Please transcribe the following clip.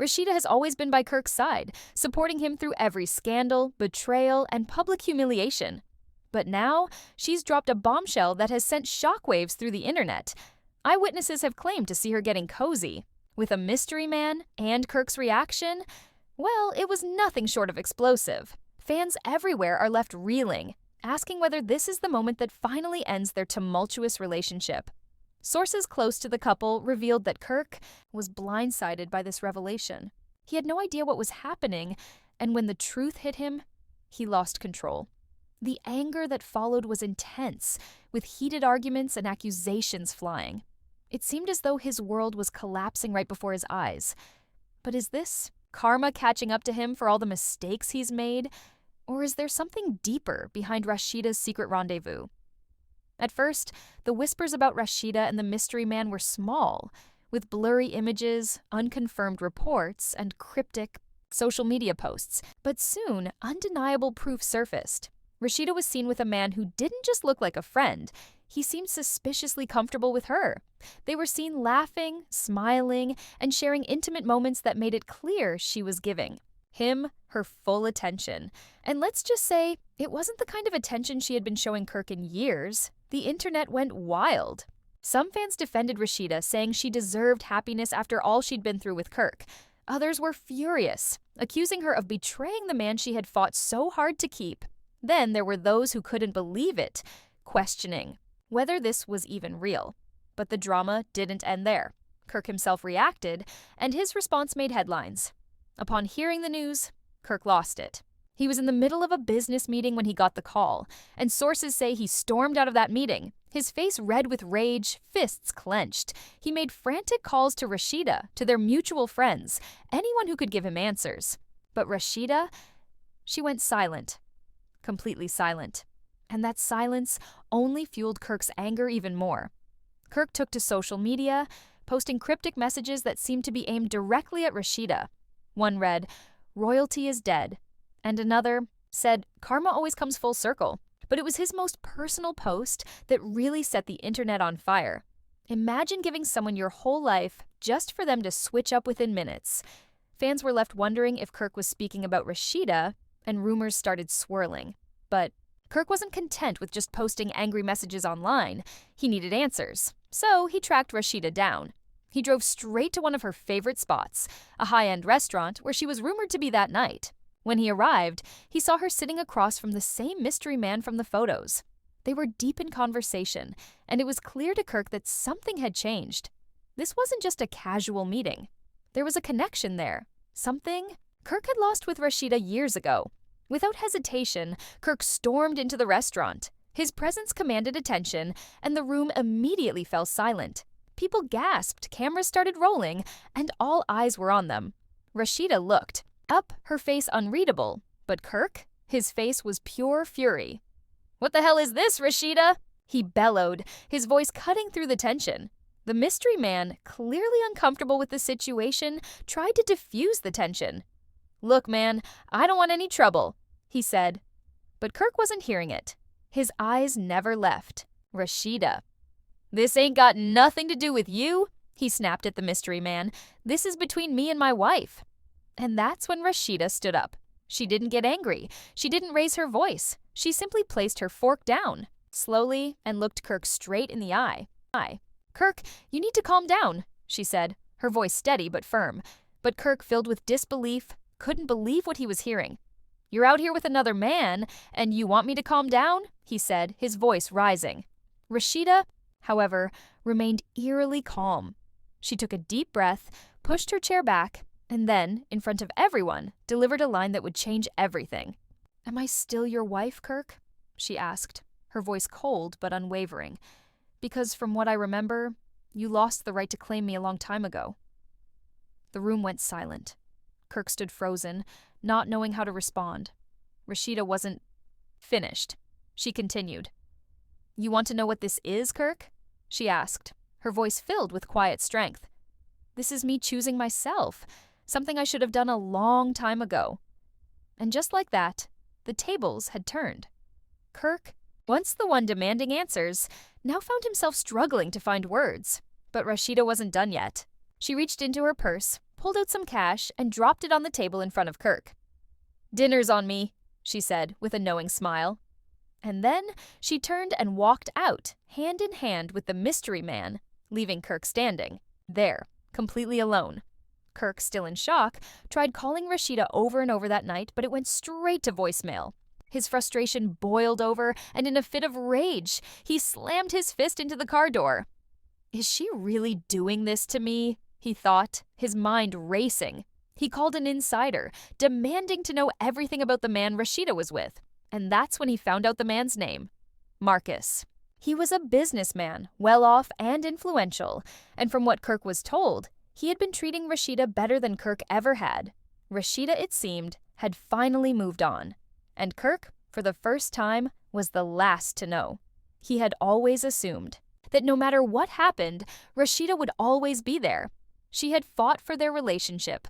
Rasheeda has always been by Kirk's side, supporting him through every scandal, betrayal, and public humiliation. But now, she's dropped a bombshell that has sent shockwaves through the internet. Eyewitnesses have claimed to see her getting cozy. With a mystery man and Kirk's reaction, well, it was nothing short of explosive. Fans everywhere are left reeling, asking whether this is the moment that finally ends their tumultuous relationship. Sources close to the couple revealed that Kirk was blindsided by this revelation. He had no idea what was happening, and when the truth hit him, he lost control. The anger that followed was intense, with heated arguments and accusations flying. It seemed as though his world was collapsing right before his eyes. But is this karma catching up to him for all the mistakes he's made? Or is there something deeper behind Rasheeda's secret rendezvous? At first, the whispers about Rasheeda and the mystery man were small, with blurry images, unconfirmed reports, and cryptic social media posts. But soon, undeniable proof surfaced. Rasheeda was seen with a man who didn't just look like a friend. He seemed suspiciously comfortable with her. They were seen laughing, smiling, and sharing intimate moments that made it clear she was giving him her full attention. And let's just say, it wasn't the kind of attention she had been showing Kirk in years. The internet went wild. Some fans defended Rasheeda, saying she deserved happiness after all she'd been through with Kirk. Others were furious, accusing her of betraying the man she had fought so hard to keep. Then there were those who couldn't believe it, questioning whether this was even real. But the drama didn't end there. Kirk himself reacted, and his response made headlines. Upon hearing the news, Kirk lost it. He was in the middle of a business meeting when he got the call, and sources say he stormed out of that meeting, his face red with rage, fists clenched. He made frantic calls to Rasheeda, to their mutual friends, anyone who could give him answers. But Rasheeda, she went silent, completely silent. And that silence only fueled Kirk's anger even more. Kirk took to social media, posting cryptic messages that seemed to be aimed directly at Rasheeda. One read, "Royalty is dead," and another said, "Karma always comes full circle." But it was his most personal post that really set the internet on fire. Imagine giving someone your whole life just for them to switch up within minutes. Fans were left wondering if Kirk was speaking about Rasheeda, and rumors started swirling. But Kirk wasn't content with just posting angry messages online. He needed answers. So he tracked Rasheeda down. He drove straight to one of her favorite spots, a high-end restaurant where she was rumored to be that night. When he arrived, he saw her sitting across from the same mystery man from the photos. They were deep in conversation, and it was clear to Kirk that something had changed. This wasn't just a casual meeting. There was a connection there. Something Kirk had lost with Rasheeda years ago. Without hesitation, Kirk stormed into the restaurant. His presence commanded attention, and the room immediately fell silent. People gasped, cameras started rolling, and all eyes were on them. Rasheeda looked up, her face unreadable, but Kirk, his face was pure fury. "What the hell is this, Rasheeda?" he bellowed, his voice cutting through the tension. The mystery man, clearly uncomfortable with the situation, tried to diffuse the tension. "Look, man, I don't want any trouble," he said. But Kirk wasn't hearing it. His eyes never left Rasheeda. "This ain't got nothing to do with you," he snapped at the mystery man. "This is between me and my wife." And that's when Rasheeda stood up. She didn't get angry. She didn't raise her voice. She simply placed her fork down, slowly, and looked Kirk straight in the eye. "Kirk, you need to calm down," she said, her voice steady but firm. But Kirk, filled with disbelief, couldn't believe what he was hearing. "You're out here with another man, and you want me to calm down?" he said, his voice rising. Rasheeda, however, remained eerily calm. She took a deep breath, pushed her chair back, and then, in front of everyone, delivered a line that would change everything. "Am I still your wife, Kirk?" she asked, her voice cold but unwavering. "Because from what I remember, you lost the right to claim me a long time ago." The room went silent. Kirk stood frozen, not knowing how to respond. Rasheeda wasn't finished. She continued. "You want to know what this is, Kirk?" she asked, her voice filled with quiet strength. "This is me choosing myself, something I should have done a long time ago." And just like that, the tables had turned. Kirk, once the one demanding answers, now found himself struggling to find words. But Rasheeda wasn't done yet. She reached into her purse, pulled out some cash and dropped it on the table in front of Kirk. "Dinner's on me," she said with a knowing smile. And then she turned and walked out, hand in hand with the mystery man, leaving Kirk standing, there, completely alone. Kirk, still in shock, tried calling Rasheeda over and over that night, but it went straight to voicemail. His frustration boiled over, and in a fit of rage, he slammed his fist into the car door. "Is she really doing this to me?" he thought, his mind racing. He called an insider, demanding to know everything about the man Rasheeda was with. And that's when he found out the man's name. Marcus. He was a businessman, well-off and influential, and from what Kirk was told, he had been treating Rasheeda better than Kirk ever had. Rasheeda, it seemed, had finally moved on. And Kirk, for the first time, was the last to know. He had always assumed that no matter what happened, Rasheeda would always be there. She had fought for their relationship,